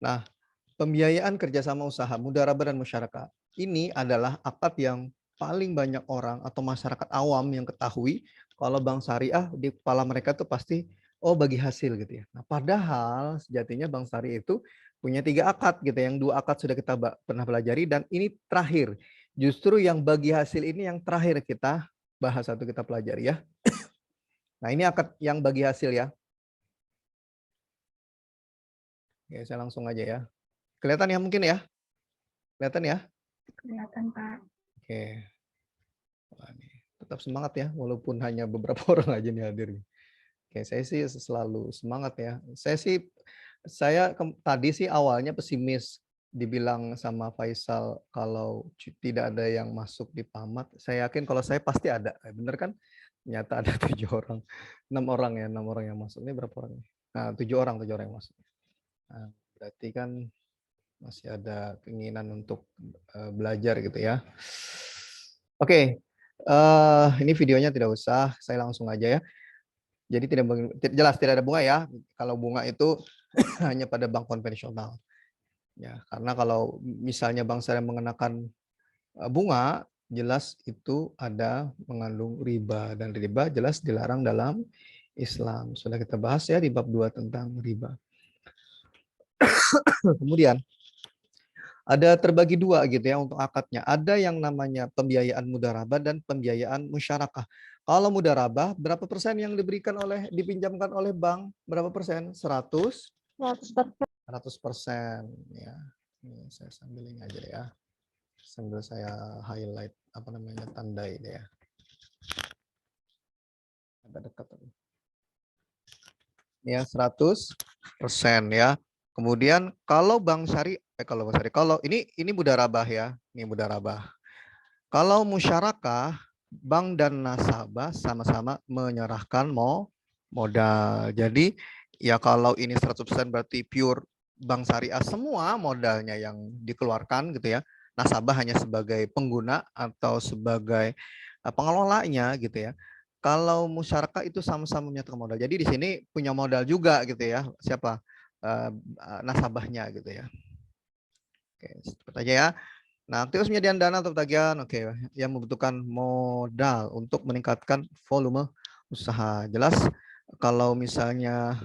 Nah, pembiayaan kerjasama usaha, mudharabah dan musyarakah. Ini adalah akad yang paling banyak orang atau masyarakat awam yang ketahui kalau bank syariah di kepala mereka tuh pasti oh bagi hasil gitu ya. Nah, padahal sejatinya bank syariah itu punya 3 akad gitu. Yang 2 akad sudah kita pernah pelajari dan ini terakhir. Justru yang bagi hasil ini yang terakhir kita bahas atau kita pelajari ya. Nah, ini akad yang bagi hasil ya. Oke, saya langsung aja ya. Kelihatan ya mungkin ya? Kelihatan ya? Kelihatan, Pak. Oke. Wah, nih, tetap semangat ya, walaupun hanya beberapa orang aja nih hadir. Oke, saya sih selalu semangat ya. Tadi sih awalnya pesimis dibilang sama Faisal kalau tidak ada yang masuk di PAMAT. Saya yakin kalau saya pasti ada. Bener kan? Ternyata ada 7 orang, 6 orang ya, 6 orang yang masuk. Ini berapa orang? Nah, 7 orang yang masuk. Nah, berarti kan masih ada keinginan untuk belajar gitu ya. Oke, ini videonya tidak usah, saya langsung aja ya. Jadi jelas tidak ada bunga ya. Kalau bunga itu hanya pada bank konvensional. Ya, karena kalau misalnya bank syariah mengenakan bunga, jelas itu ada mengandung riba dan riba jelas dilarang dalam Islam. Sudah kita bahas ya di bab 2 tentang riba. Kemudian ada terbagi 2 gitu ya untuk akadnya. Ada yang namanya pembiayaan mudharabah dan pembiayaan musyarakah. Kalau mudharabah berapa persen yang dipinjamkan oleh bank? Berapa persen? 100%. 100% ya. Ini saya sambil ini aja ya. Sambil saya highlight apa namanya tandai deh ya. Agak dekat. Ya 100% ya. Kemudian kalau bank syariah kalau ini mudharabah ya, ini mudharabah. Kalau musyarakah, bank dan nasabah sama-sama menyerahkan modal. Jadi ya kalau ini 100% berarti pure bank syariah semua modalnya yang dikeluarkan gitu ya. Nasabah hanya sebagai pengguna atau sebagai pengelolanya gitu ya. Kalau musyarakah itu sama-sama menyatakan modal. Jadi di sini punya modal juga gitu ya. Siapa? Nasabahnya gitu ya. Oke, cepat aja ya. Nah, aktivitas penyediaan dana atau tagihan, oke, yang membutuhkan modal untuk meningkatkan volume usaha. Jelas kalau misalnya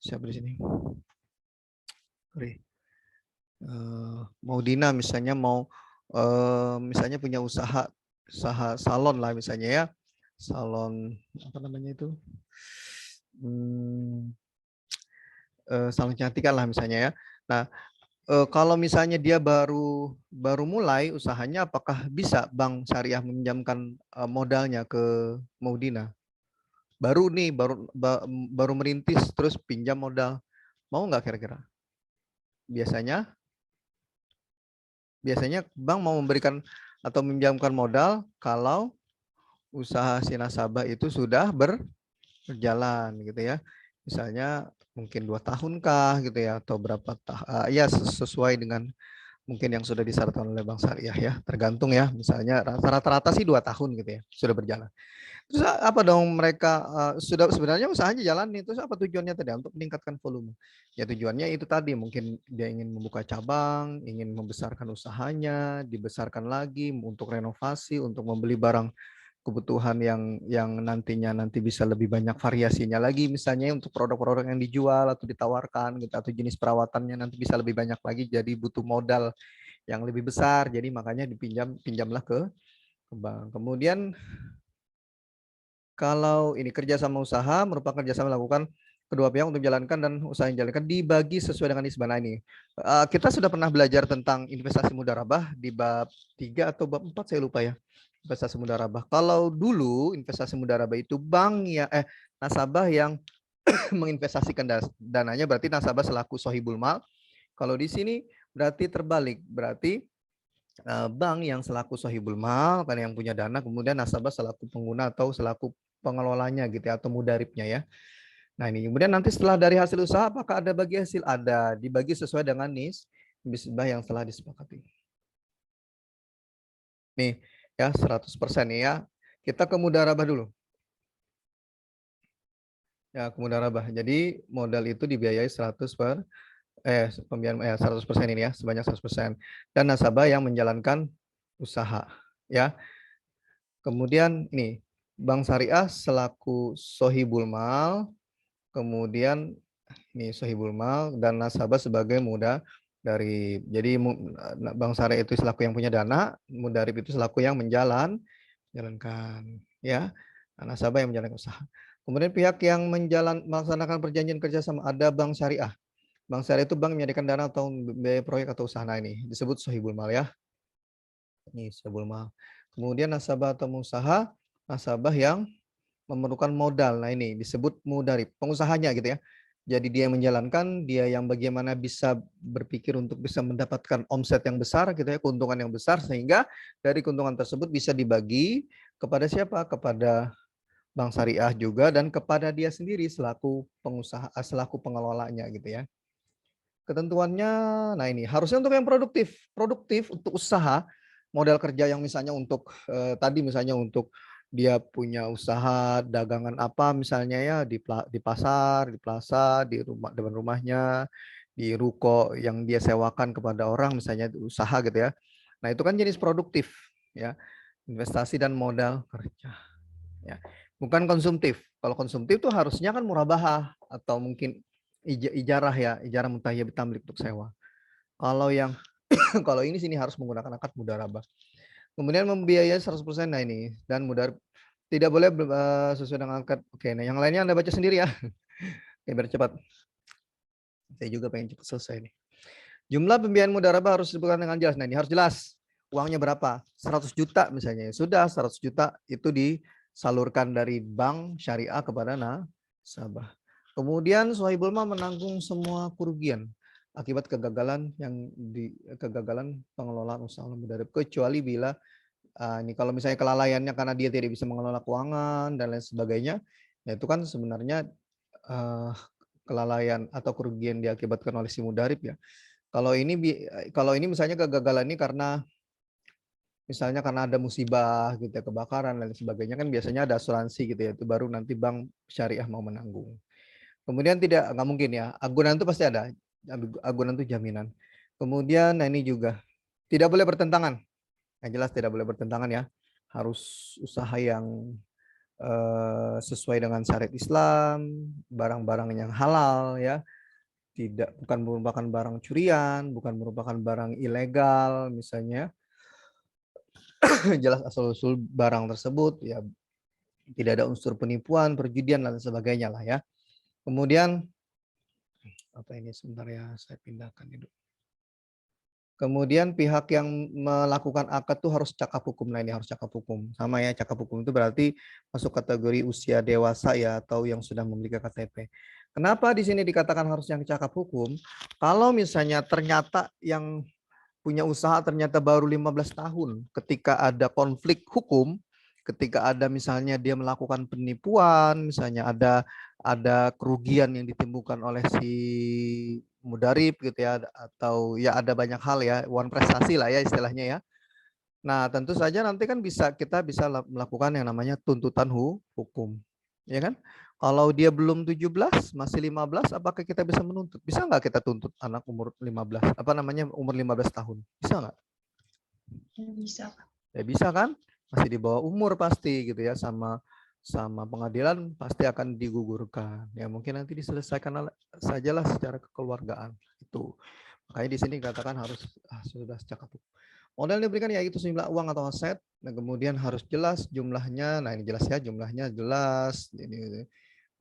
siapa di sini? Mau Dina misalnya misalnya punya usaha salon lah misalnya ya. Salon apa namanya itu? Salon kecantikan lah misalnya ya. Nah, kalau misalnya dia baru mulai usahanya, apakah bisa bank syariah meminjamkan modalnya ke Maudina? Baru nih, baru merintis terus pinjam modal, mau nggak kira-kira? Biasanya, biasanya bank mau memberikan atau meminjamkan modal kalau usaha si nasabah itu sudah berjalan gitu ya. Misalnya mungkin 2 tahun kah gitu ya, atau berapa ya sesuai dengan mungkin yang sudah disyaratkan oleh Bank Syariah ya, tergantung ya, misalnya rata-rata sih 2 tahun gitu ya, sudah berjalan. Terus apa dong mereka sudah sebenarnya usahanya jalan nih, terus apa tujuannya tadi? Untuk meningkatkan volume. Ya tujuannya itu tadi, mungkin dia ingin membuka cabang, ingin membesarkan usahanya, dibesarkan lagi untuk renovasi, untuk membeli barang kebutuhan yang nanti bisa lebih banyak variasinya lagi, misalnya untuk produk-produk yang dijual atau ditawarkan gitu, atau jenis perawatannya nanti bisa lebih banyak lagi, jadi butuh modal yang lebih besar, jadi makanya pinjamlah ke bank. Kemudian kalau ini kerjasama usaha merupakan kerjasama melakukan kedua pihak untuk menjalankan dan usaha yang dijalankan dibagi sesuai dengan nisbah. Nah ini kita sudah pernah belajar tentang investasi mudharabah di bab 3 atau bab 4 saya lupa ya. Investasi mudharabah. Kalau dulu investasi mudharabah itu bank ya nasabah yang menginvestasikan dananya, berarti nasabah selaku sohibul mal. Kalau di sini berarti terbalik, berarti bank yang selaku sohibul mal karena yang punya dana, kemudian nasabah selaku pengguna atau selaku pengelolanya gitu ya, atau mudaribnya ya. Nah ini kemudian nanti setelah dari hasil usaha apakah ada bagi hasil? Ada, dibagi sesuai dengan nisbah yang telah disepakati. Nih ya 100% nih ya. Kita ke mudharabah dulu. Ya, mudharabah. Jadi modal itu dibiayai 100% ini ya, sebanyak 100%. Dan nasabah yang menjalankan usaha, ya. Kemudian ini Bank Syariah selaku sohibul mal, kemudian ini sohibul mal dan nasabah sebagai mudarib. Jadi Bank Syariah itu selaku yang punya dana, mudarib itu selaku yang menjalankan, ya. Nah, nasabah yang menjalankan usaha. Kemudian pihak yang melaksanakan perjanjian kerjasama ada Bank Syariah. Bank Syariah itu bank menyediakan dana atau biaya proyek atau usaha. Nah, ini disebut sohibul mal ya. Ini sohibul mal. Kemudian nasabah atau pengusaha, nasabah yang memerlukan modal. Nah, ini disebut mudarib, pengusahanya gitu ya. Jadi dia yang menjalankan, dia yang bagaimana bisa berpikir untuk bisa mendapatkan omset yang besar gitu ya, keuntungan yang besar, sehingga dari keuntungan tersebut bisa dibagi kepada siapa? Kepada Bank Syariah juga dan kepada dia sendiri selaku pengusaha, selaku pengelolanya gitu ya. Ketentuannya, nah ini harusnya untuk yang produktif untuk usaha, modal kerja yang misalnya untuk tadi misalnya untuk dia punya usaha dagangan apa misalnya ya di pasar, di plaza, di rumah depan rumahnya, di ruko yang dia sewakan kepada orang misalnya usaha gitu ya. Nah, itu kan jenis produktif ya, investasi dan modal kerja ya. Bukan konsumtif. Kalau konsumtif tuh harusnya kan murabahah atau mungkin ijarah ya, ijarah mutahiyyah bitamlik untuk sewa. Kalau yang kalau ini sini harus menggunakan akad mudharabah. Kemudian membiayai 100%. Nah ini dan tidak boleh sesuai dengan akad. Oke, nah yang lainnya Anda baca sendiri ya. Oke, biar cepat. Saya juga pengen cepat selesai nih. Jumlah pembiayaan mudharabah harus disebutkan dengan jelas. Nah, ini harus jelas. Uangnya berapa? 100 juta misalnya. Sudah 100 juta itu disalurkan dari bank syariah kepada nasabah. Kemudian Sohibul Mal menanggung semua kerugian akibat kegagalan pengelolaan usaha mudharib, kecuali bila ini kalau misalnya kelalaiannya karena dia tidak bisa mengelola keuangan dan lain sebagainya, ya itu kan sebenarnya uh, kelalaian atau kerugian diakibatkan oleh si mudharib ya. Kalau ini misalnya kegagalan ini karena misalnya karena ada musibah gitu ya, kebakaran dan lain sebagainya kan biasanya ada asuransi gitu ya, itu baru nanti bank syariah mau menanggung. Kemudian nggak mungkin ya, agunan itu pasti ada, agunan itu jaminan. Kemudian nah ini juga tidak boleh bertentangan, yang jelas tidak boleh bertentangan ya, harus usaha yang sesuai dengan syariat Islam, barang-barang yang halal ya, bukan merupakan barang curian, bukan merupakan barang ilegal misalnya. Jelas asal-usul barang tersebut ya, tidak ada unsur penipuan, perjudian dan sebagainya lah ya. Kemudian apa ini sebentar ya, saya pindahkan itu. Kemudian pihak yang melakukan akad tuh harus cakap hukum. Nah, ini harus cakap hukum. Sama ya, cakap hukum itu berarti masuk kategori usia dewasa ya, atau yang sudah memiliki KTP. Kenapa di sini dikatakan harus yang cakap hukum? Kalau misalnya ternyata yang punya usaha ternyata baru 15 tahun, ketika ada konflik hukum, ketika ada misalnya dia melakukan penipuan, misalnya ada kerugian yang ditimbulkan oleh si mudarib gitu ya, atau ya ada banyak hal ya, uang prestasi lah ya istilahnya ya. Nah, tentu saja nanti kan kita bisa melakukan yang namanya tuntutan hukum. Ya kan? Kalau dia belum 17, masih 15, apakah kita bisa menuntut? Bisa nggak kita tuntut anak umur 15, apa namanya, umur 15 tahun? Bisa nggak? Bisa. Ya bisa kan? Masih di bawah umur pasti gitu ya, sama pengadilan pasti akan digugurkan. Ya mungkin nanti diselesaikan sajalah secara kekeluargaan itu. Makanya di sini dikatakan harus sudah cakap. Modal yang diberikan yaitu sejumlah uang atau aset. Nah, kemudian harus jelas jumlahnya. Nah, ini jelas ya, jumlahnya jelas. Ini.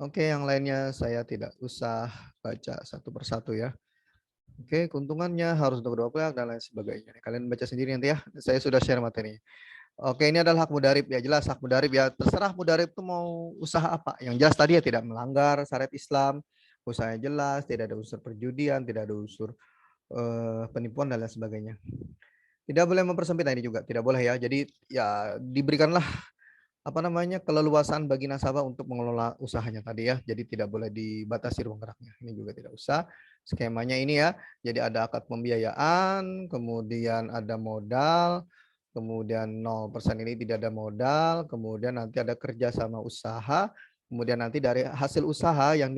Oke, yang lainnya saya tidak usah baca satu persatu ya. Oke, keuntungannya harus untuk kedua pihak dan lain sebagainya. Kalian baca sendiri nanti ya. Saya sudah share materi. Oke, ini adalah hak mudarib ya, jelas hak mudarib ya. Terserah mudarib itu mau usaha apa. Yang jelas tadi ya tidak melanggar syariat Islam, usahanya jelas, tidak ada unsur perjudian, tidak ada unsur penipuan dan lain sebagainya. Tidak boleh mempersempit, nah ini juga tidak boleh ya. Jadi ya diberikanlah apa namanya keleluasaan bagi nasabah untuk mengelola usahanya tadi ya. Jadi tidak boleh dibatasi ruang geraknya. Ini juga tidak usah. Skemanya ini ya. Jadi ada akad pembiayaan, kemudian ada modal, kemudian 0% ini tidak ada modal, kemudian nanti ada kerja sama usaha, Kemudian nanti dari hasil usaha yang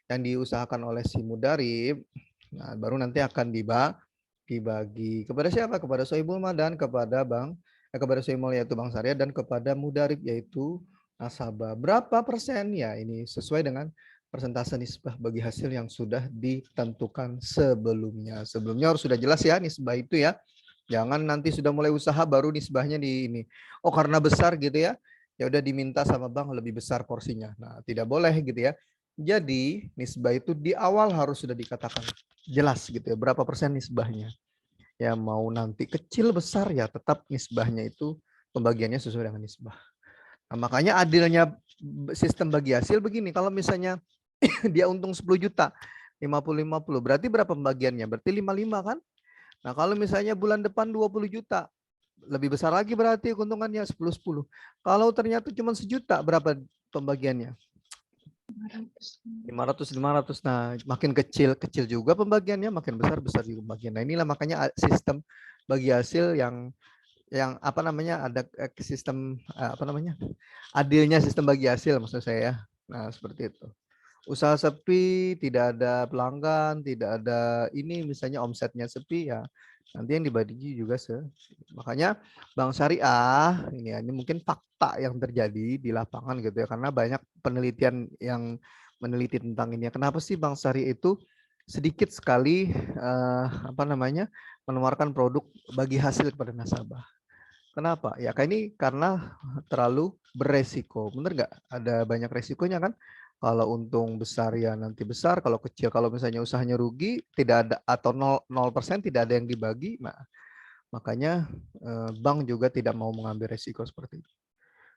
diusahakan oleh si mudarib, nah baru nanti akan dibagi kepada siapa? Kepada sohibul madan, kepada sohibul yaitu bank syariah, dan kepada mudarib yaitu nasabah. Berapa persen? Ya ini sesuai dengan persentase nisbah bagi hasil yang sudah ditentukan sebelumnya. Sebelumnya harus sudah jelas ya nisbah itu ya. Jangan nanti sudah mulai usaha baru nisbahnya di ini. Oh karena besar gitu ya. Ya udah diminta sama bank lebih besar porsinya. Nah, tidak boleh gitu ya. Jadi, nisbah itu di awal harus sudah dikatakan jelas gitu ya, berapa persen nisbahnya. Ya mau nanti kecil besar ya tetap nisbahnya itu pembagiannya sesuai dengan nisbah. Nah, makanya adilnya sistem bagi hasil begini, kalau misalnya dia untung 10 juta, 50-50, berarti berapa pembagiannya? Berarti 55 kan? Nah, kalau misalnya bulan depan 20 juta, lebih besar lagi berarti keuntungannya 10-10. Kalau ternyata cuma 1 juta, berapa pembagiannya? 500-500. Nah, makin kecil juga pembagiannya, makin besar juga pembagian. Nah, inilah makanya sistem bagi hasil yang apa namanya, ada sistem apa namanya, adilnya sistem bagi hasil maksud saya ya. Nah, seperti itu. Usaha sepi, tidak ada pelanggan, tidak ada ini, misalnya omsetnya sepi ya, nanti yang dibagi juga makanya bank syariah ini mungkin fakta yang terjadi di lapangan gitu ya, karena banyak penelitian yang meneliti tentang ini. Kenapa sih bank syariah itu sedikit sekali apa namanya menawarkan produk bagi hasil kepada nasabah? Kenapa? Ya kayak ini karena terlalu beresiko. Bener nggak? Ada banyak resikonya kan? Kalau untung besar ya nanti besar, kalau kecil, kalau misalnya usahanya rugi, tidak ada atau 0% tidak ada yang dibagi. Nah, makanya bank juga tidak mau mengambil resiko seperti itu.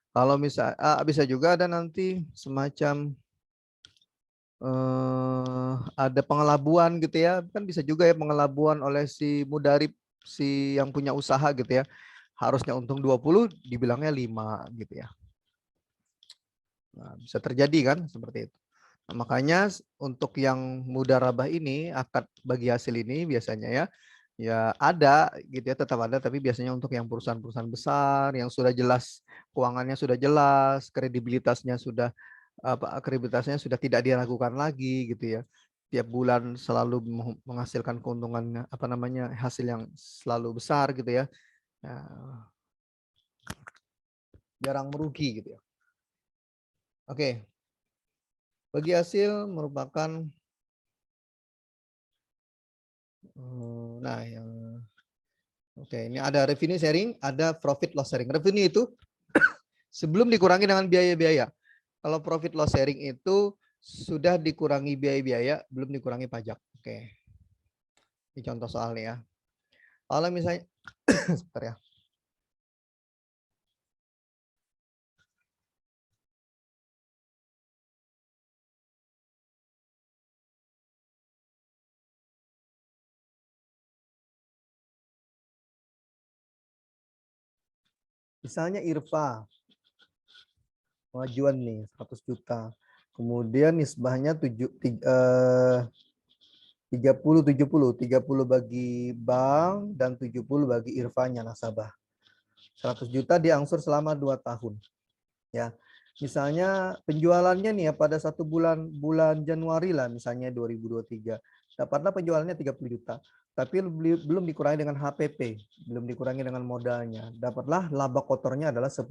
Kalau bisa juga ada nanti semacam ada pengelabuan gitu ya, kan bisa juga ya pengelabuan oleh si mudarib, si yang punya usaha gitu ya. Harusnya untung 20 dibilangnya 5 gitu ya. Nah, bisa terjadi kan seperti itu. Nah, makanya untuk yang mudarabah ini, akad bagi hasil ini biasanya ya ada gitu ya, tetap ada, tapi biasanya untuk yang perusahaan-perusahaan besar yang sudah jelas keuangannya sudah jelas, kredibilitasnya sudah tidak diragukan lagi gitu ya. Tiap bulan selalu menghasilkan keuntungan apa namanya hasil yang selalu besar gitu ya. Nah, jarang merugi gitu ya. Oke. Bagi hasil merupakan yang oke, ini ada revenue sharing, ada profit loss sharing. Revenue itu sebelum dikurangi dengan biaya-biaya. Kalau profit loss sharing itu sudah dikurangi biaya-biaya, belum dikurangi pajak. Oke. Ini contoh soalnya ya. Kalau misalnya sebentar ya. Misalnya Irfa pengajuan nih 100 juta. Kemudian nisbahnya 30 bagi bank dan 70 bagi Irfanya nasabah. 100 juta diangsur selama 2 tahun. Ya. Misalnya penjualannya nih ya pada bulan Januari lah misalnya 2023. Dapatlah penjualannya 30 juta. Tapi belum dikurangi dengan HPP, belum dikurangi dengan modalnya. Dapatlah laba kotornya adalah 10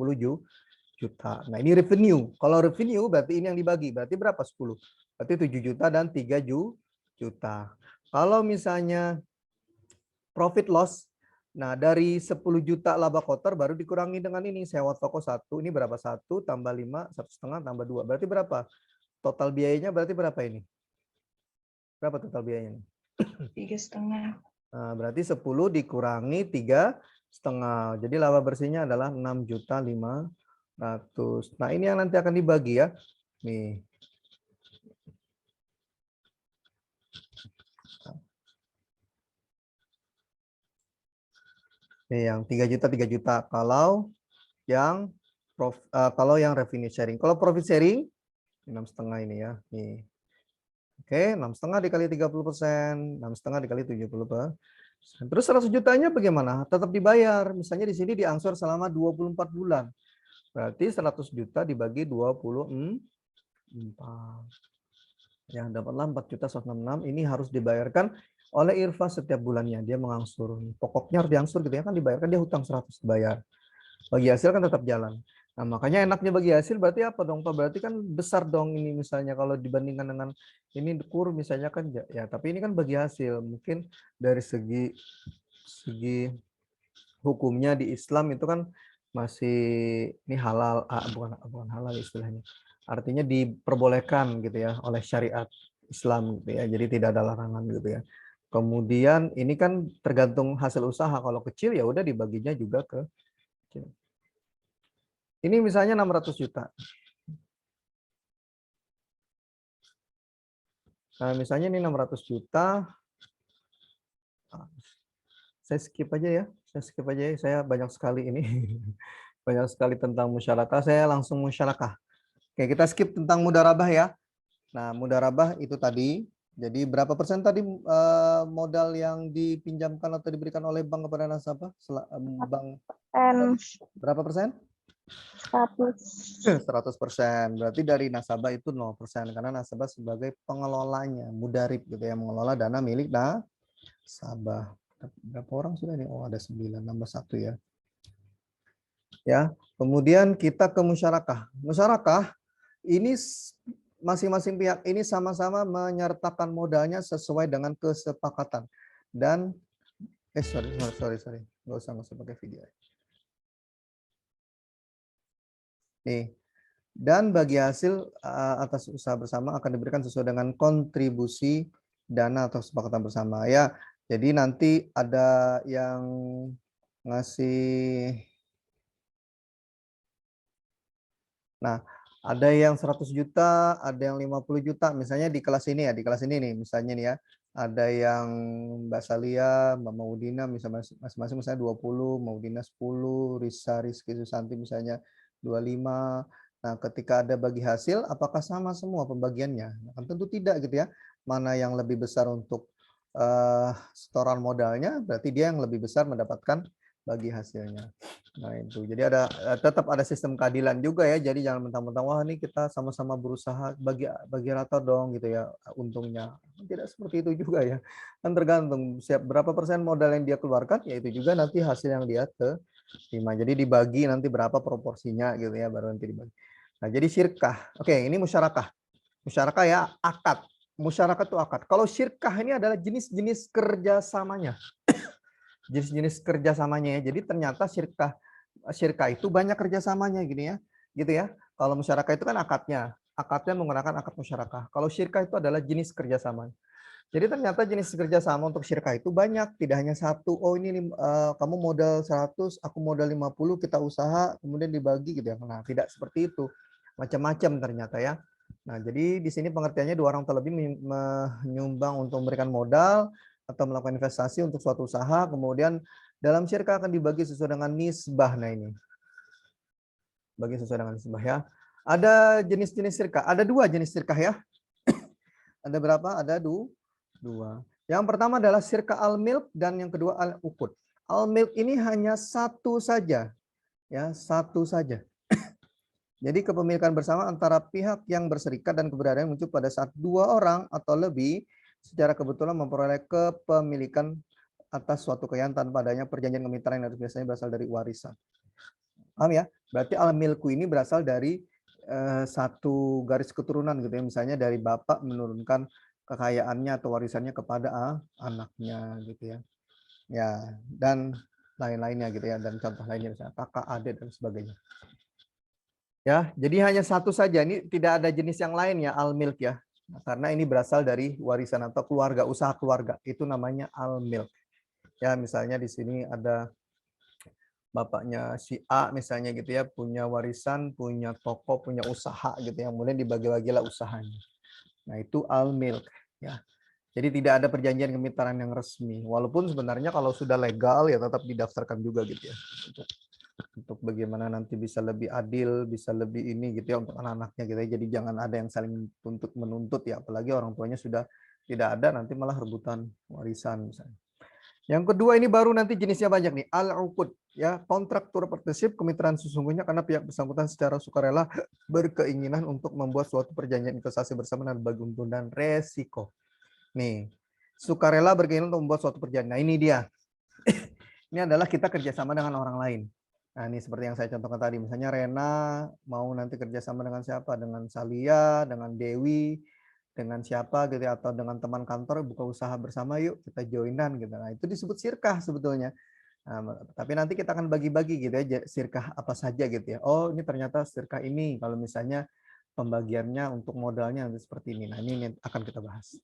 juta. Nah, ini revenue. Kalau revenue berarti ini yang dibagi. Berarti berapa? 10. Berarti 7 juta dan 3 juta. Kalau misalnya profit loss, nah dari 10 juta laba kotor baru dikurangi dengan ini sewa toko 1. Ini berapa? 1 tambah 5, 1,5 tambah 2. Berarti berapa? Total biayanya berarti berapa ini? Berapa total biayanya? 3,5. Nah, berarti 10 dikurangi 3,5. Jadi laba bersihnya adalah 6.500.000. Nah, ini yang nanti akan dibagi ya. Nih. Nih yang 3 juta. Kalau yang revenue sharing. Kalau profit sharing 6,5 ini ya. Nih. Oke, 6,5 dikali 30%, 6,5 dikali 70%. Terus 100 jutanya bagaimana? Tetap dibayar. Misalnya di sini diangsur selama 24 bulan. Berarti 100 juta dibagi 24. Ya, dapatlah 4.166. Ini harus dibayarkan oleh Irfan setiap bulannya. Dia mengangsur. Pokoknya harus diangsur gitu ya. Kan dibayarkan, dia hutang 100 dibayar. Bagi hasil kan tetap jalan. Nah, makanya enaknya bagi hasil berarti apa dong, Pak? Berarti kan besar dong ini misalnya kalau dibandingkan dengan ini kur misalnya kan ya, tapi ini kan bagi hasil. Mungkin dari segi hukumnya di Islam itu kan masih ini halal, bukan halal istilahnya. Artinya diperbolehkan gitu ya oleh syariat Islam gitu ya. Jadi tidak ada larangan gitu ya. Kemudian ini kan tergantung hasil usaha. Kalau kecil ya udah dibaginya juga ke kecil. Ini misalnya 600 juta. Nah, misalnya ini 600 juta. Saya skip aja ya. Saya skip aja ya. Saya banyak sekali ini. Banyak sekali tentang musyarakah. Saya langsung musyarakah. Oke, kita skip tentang mudarabah ya. Nah, mudarabah itu tadi. Jadi berapa persen tadi modal yang dipinjamkan atau diberikan oleh bank kepada nasabah? Bank berapa persen? 100. 100%. Berarti dari nasabah itu 0%. Karena nasabah sebagai pengelolanya. Mudarib gitu ya. Mengelola dana milik nasabah. Berapa orang sudah nih? Oh, ada 9, nambah 1 ya. Ya, kemudian kita ke musyarakah. Musyarakah ini masing-masing pihak ini sama-sama menyertakan modalnya sesuai dengan kesepakatan. Dan sorry, nggak usah pakai video. Nih, dan bagi hasil atas usaha bersama akan diberikan sesuai dengan kontribusi dana atau kesepakatan bersama ya. Jadi nanti ada yang ngasih. Nah, ada yang 100 juta, ada yang 50 juta. Misalnya di kelas ini ya, di kelas ini nih, misalnya nih ya. Ada yang Mbak Salia, Mbak Maudina, misalnya masing-masing misalnya 20, Maudina 10, Risa Rizky Susanti misalnya 25. Nah, ketika ada bagi hasil, apakah sama semua pembagiannya? Nah, kan tentu tidak gitu ya. Mana yang lebih besar untuk setoran modalnya, berarti dia yang lebih besar mendapatkan bagi hasilnya. Nah itu, jadi tetap ada sistem keadilan juga ya. Jadi jangan mentang-mentang wah ini kita sama-sama berusaha bagi rata dong gitu ya untungnya. Tidak seperti itu juga ya. Kan tergantung siap berapa persen modal yang dia keluarkan, ya itu juga nanti hasil yang dia terima. Jadi dibagi nanti berapa proporsinya gitu ya baru nanti dibagi. Nah jadi syirkah. Oke ini musyarakah. Musyarakah ya akad. Musyarakah itu akad. Kalau syirkah ini adalah jenis-jenis kerjasamanya. Jenis-jenis kerjasamanya ya. Jadi ternyata syirkah itu banyak kerjasamanya gini ya, gitu ya. Kalau musyarakah itu kan akadnya menggunakan akad musyarakah. Kalau syirkah itu adalah jenis kerjasama. Jadi ternyata jenis kerjasama untuk syirkah itu banyak, tidak hanya satu. Oh ini kamu modal 100, aku modal 50, kita usaha, kemudian dibagi gitu ya. Nah tidak seperti itu, macam-macam ternyata ya. Nah jadi di sini pengertiannya dua orang terlebih menyumbang untuk memberikan modal atau melakukan investasi untuk suatu usaha, kemudian dalam syirkah akan dibagi sesuai dengan nisbah. Nah ini, bagi sesuai dengan nisbah ya. Ada jenis-jenis syirkah, ada dua jenis syirkah ya. Ada berapa? Ada dua. Yang pertama adalah syirkah al-milk dan yang kedua al-uqud. Al-milk ini hanya satu saja, ya satu saja. Jadi kepemilikan bersama antara pihak yang berserikat dan keberadaan muncul pada saat dua orang atau lebih secara kebetulan memperoleh kepemilikan atas suatu kekayaan tanpa adanya perjanjian kemitraan yang biasanya berasal dari warisan. Paham ya? Berarti al-milku ini berasal dari satu garis keturunan gitu ya. Misalnya dari bapak menurunkan kekayaannya atau warisannya kepada anaknya gitu ya. Ya, dan lain-lainnya gitu ya, dan contoh lainnya misalnya kakak, adik dan sebagainya. Ya, jadi hanya satu saja. Ini tidak ada jenis yang lain ya al-milk ya. Nah, karena ini berasal dari warisan atau keluarga, usaha keluarga. Itu namanya al-milk. Ya, misalnya di sini ada bapaknya si A misalnya gitu ya, punya warisan, punya toko, punya usaha gitu ya. Kemudian dibagi-bagilah usahanya. Nah, itu al-milk ya. Jadi tidak ada perjanjian kemitraan yang resmi. Walaupun sebenarnya kalau sudah legal ya tetap didaftarkan juga gitu ya. Untuk bagaimana nanti bisa lebih adil, bisa lebih ini gitu ya untuk anak-anaknya gitu ya. Jadi jangan ada yang saling menuntut ya, apalagi orang tuanya sudah tidak ada nanti malah rebutan warisan misalnya. Yang kedua ini baru nanti jenisnya banyak nih, al-uqud ya, kontraktur partnership kemitraan sesungguhnya karena pihak bersangkutan secara sukarela berkeinginan untuk membuat suatu perjanjian investasi bersama dan berbagi untung dan resiko. Nih, sukarela berkeinginan untuk membuat suatu perjanjian. Nah, ini dia. Ini adalah kita kerjasama dengan orang lain. Nah, ini seperti yang saya contohkan tadi. Misalnya Rena mau nanti kerjasama dengan siapa? Dengan Salia, dengan Dewi, dengan siapa gitu ya, atau dengan teman kantor buka usaha bersama yuk kita joinan gitu. Nah, itu disebut sirkah sebetulnya. Nah, tapi nanti kita akan bagi-bagi gitu ya, sirkah apa saja gitu ya. Oh, ini ternyata sirkah ini kalau misalnya pembagiannya untuk modalnya nanti seperti ini. Nah, ini akan kita bahas.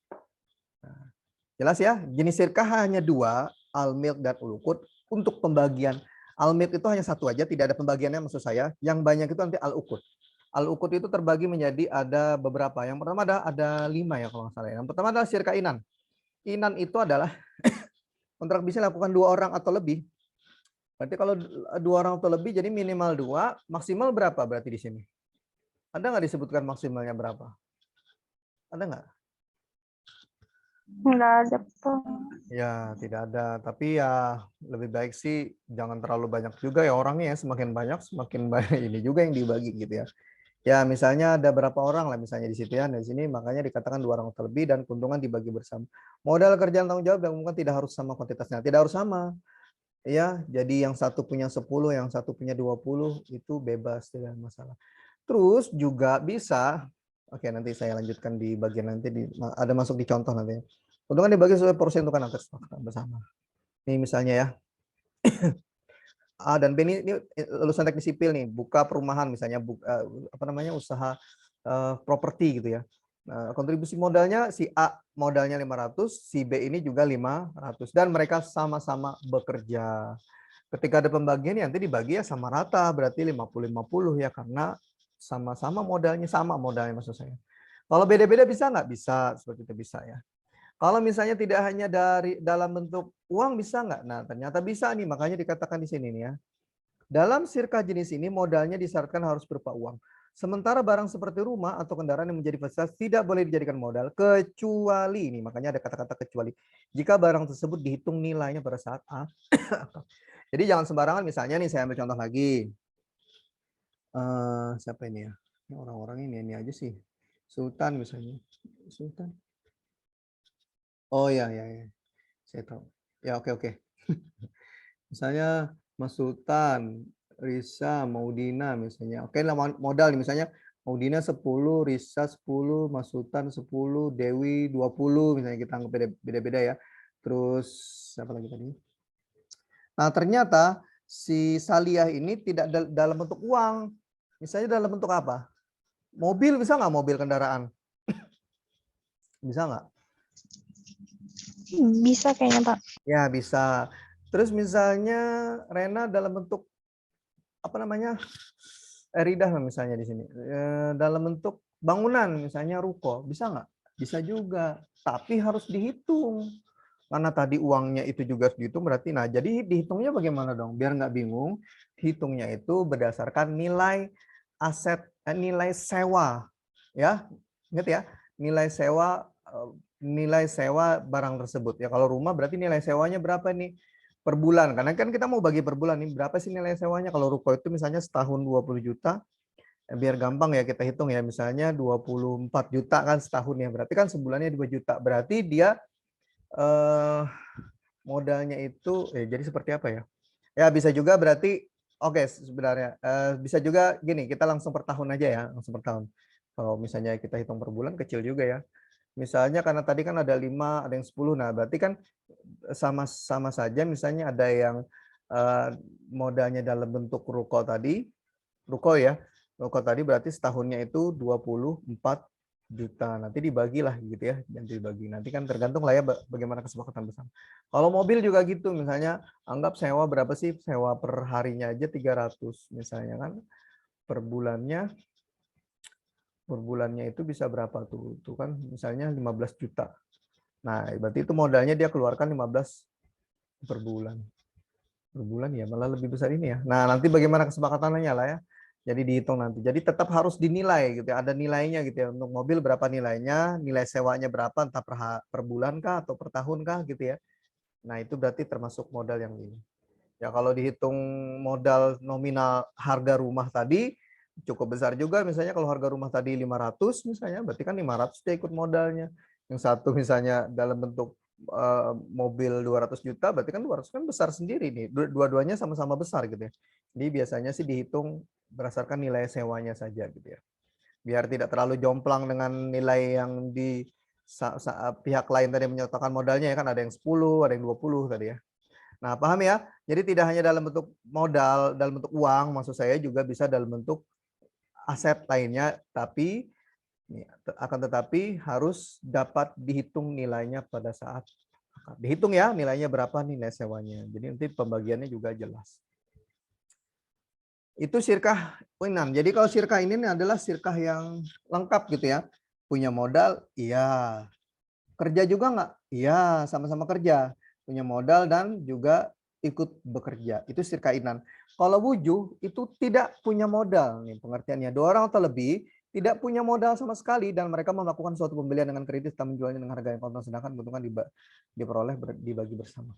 Nah, jelas ya, jenis sirkah hanya dua, al-milk dan ul-uqud. Untuk pembagian al-milk itu hanya satu aja, tidak ada pembagiannya maksud saya. Yang banyak itu nanti al-uqud. Al-uqud itu terbagi menjadi ada beberapa. Yang pertama ada 5 ya kalau nggak salah. Yang pertama adalah sirkah inan. Inan itu adalah kontrak bisa dilakukan 2 orang atau lebih. Berarti kalau 2 orang atau lebih jadi minimal 2, maksimal berapa berarti di sini? Ada nggak disebutkan maksimalnya berapa? Ada nggak? Nggak ada, Pak. Ya, tidak ada. Tapi ya lebih baik sih jangan terlalu banyak juga ya orangnya ya. Semakin banyak, semakin banyak ini juga yang dibagi gitu ya. Ya, misalnya ada berapa orang lah misalnya di situ ya. Di sini makanya dikatakan 2 orang atau lebih dan keuntungan dibagi bersama. Modal kerjaan tanggung jawab dan umumkan tidak harus sama kuantitasnya. Tidak harus sama. Ya, jadi yang satu punya 10, yang satu punya 20 itu bebas tidak masalah. Terus juga bisa, oke nanti saya lanjutkan di bagian nanti ada masuk di contoh nanti. Keuntungan dibagi sesuai porsi untuk anak bersama. Ini misalnya ya. A dan B ini lulusan teknik sipil nih, buka perumahan misalnya, apa namanya usaha properti gitu ya. Nah, kontribusi modalnya si A modalnya 500, si B ini juga 500 dan mereka sama-sama bekerja. Ketika ada pembagian nanti dibagi ya sama rata, berarti 50-50 ya karena sama-sama modalnya maksud saya. Kalau beda-beda bisa nggak? Bisa, seperti itu bisa ya. Kalau misalnya tidak hanya dalam bentuk uang bisa nggak? Nah, ternyata bisa nih, makanya dikatakan di sini nih ya. Dalam sirkah jenis ini modalnya disyaratkan harus berupa uang. Sementara barang seperti rumah atau kendaraan yang menjadi fasilitas tidak boleh dijadikan modal kecuali ini, makanya ada kata-kata kecuali. Jika barang tersebut dihitung nilainya pada saat A. Jadi jangan sembarangan, misalnya nih saya ambil contoh lagi. Siapa ini ya? Orang-orang ini aja sih. Sultan misalnya. Sultan. Oh ya, ya. Saya tahu. Ya, oke. Misalnya Mas Sultan, Risa, Maudina misalnya. Oke lah modal nih misalnya Maudina 10, Risa 10, Mas Sultan 10, Dewi 20 misalnya kita anggap beda-beda ya. Terus siapa lagi tadi? Nah, ternyata si Salihah ini tidak dalam bentuk uang. Misalnya dalam bentuk apa? Mobil bisa nggak mobil kendaraan? Bisa nggak? Bisa kayaknya, Pak. Ya, bisa. Terus misalnya Rena dalam bentuk apa namanya? Eridah misalnya di sini. Dalam bentuk bangunan misalnya ruko, bisa nggak? Bisa juga, tapi harus dihitung. Karena tadi uangnya itu juga harus dihitung berarti nah jadi dihitungnya bagaimana dong? Biar nggak bingung, hitungnya itu berdasarkan nilai aset nilai sewa. Ya, ingat ya, nilai sewa barang tersebut. Ya kalau rumah berarti nilai sewanya berapa nih? Per bulan. Karena kan kita mau bagi per bulan nih, berapa sih nilai sewanya? Kalau ruko itu misalnya setahun 20 juta, biar gampang ya kita hitung ya, misalnya 24 juta kan setahun ya. Berarti kan sebulannya 2 juta. Berarti dia modalnya itu jadi seperti apa ya? Ya bisa juga berarti oke sebenarnya bisa juga gini, kita langsung per tahun aja ya, langsung per tahun. Kalau misalnya kita hitung per bulan kecil juga ya. Misalnya karena tadi kan ada 5, ada yang 10. Nah, berarti kan sama saja misalnya ada yang modalnya dalam bentuk ruko tadi, ruko ya. Ruko tadi berarti setahunnya itu 24 juta. Nanti dibagilah gitu ya, nanti dibagi. Nanti kan tergantung lah ya bagaimana kesepakatan bersama. Kalau mobil juga gitu, misalnya anggap sewa berapa sih? Sewa per harinya aja 300 misalnya kan. Per bulannya itu bisa berapa tuh? Itu kan misalnya 15 juta. Nah, berarti itu modalnya dia keluarkan 15 per bulan. Per bulan ya malah lebih besar ini ya. Nah, nanti bagaimana kesepakatannya lah ya. Jadi dihitung nanti. Jadi tetap harus dinilai gitu ya. Ada nilainya gitu ya. Untuk mobil berapa nilainya, nilai sewanya berapa, entah per bulan kah atau per tahun kah gitu ya. Nah, itu berarti termasuk modal yang ini. Ya, kalau dihitung modal nominal harga rumah tadi cukup besar juga, misalnya kalau harga rumah tadi 500 misalnya, berarti kan 500 dia ikut modalnya. Yang satu misalnya dalam bentuk mobil 200 juta, berarti kan 200 kan besar sendiri nih. Dua-duanya sama-sama besar gitu ya. Jadi biasanya sih dihitung berdasarkan nilai sewanya saja gitu ya. Biar tidak terlalu jomplang dengan nilai yang di pihak lain tadi menyertakan modalnya ya kan, ada yang 10, ada yang 20 tadi ya. Nah, paham ya? Jadi tidak hanya dalam bentuk modal, dalam bentuk uang, maksud saya juga bisa dalam bentuk aset lainnya, tapi akan tetapi harus dapat dihitung nilainya pada saat dihitung ya, nilainya berapa nilai sewanya. Jadi nanti pembagiannya juga jelas. Itu sirkah 6. Jadi kalau sirkah ini adalah sirkah yang lengkap gitu ya. Punya modal, iya. Kerja juga nggak? Iya, sama-sama kerja. Punya modal dan juga ikut bekerja. Itu sirkah inan. Kalau wujuh itu tidak punya modal nih pengertiannya. 2 orang atau lebih tidak punya modal sama sekali dan mereka melakukan suatu pembelian dengan kredit dan menjualnya dengan harga yang kontan, sedangkan keuntungan diperoleh dibagi bersama.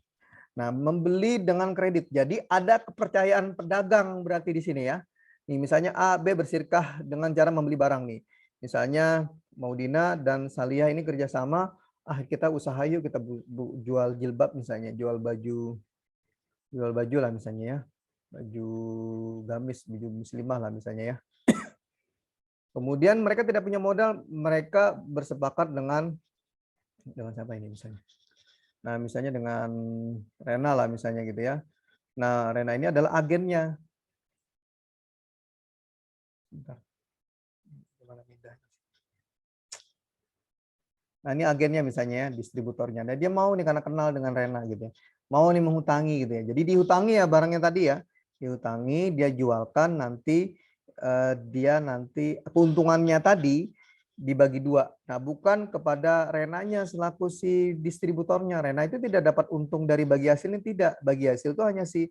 Nah, membeli dengan kredit. Jadi ada kepercayaan pedagang berarti di sini ya. Nih misalnya A, B bersirkah dengan cara membeli barang nih. Misalnya Maudina dan Salihah ini kerjasama, kita usaha yuk kita jual jilbab misalnya, jual baju lah misalnya ya. Baju gamis, baju muslimah lah misalnya ya. Kemudian mereka tidak punya modal, mereka bersepakat dengan siapa ini misalnya. Nah, misalnya dengan Rena lah misalnya gitu ya. Nah, Rena ini adalah agennya. Nah, ini agennya misalnya ya, distributornya. Nah, dia mau nih karena kenal dengan Rena gitu ya. Mau nih menghutangi gitu ya. Jadi dihutangi ya barangnya tadi ya. Dihutangi, dia jualkan nanti dia nanti keuntungannya tadi dibagi 2. Nah, bukan kepada Renanya selaku si distributornya. Rena itu tidak dapat untung dari bagi hasilnya, tidak. Bagi hasil itu hanya si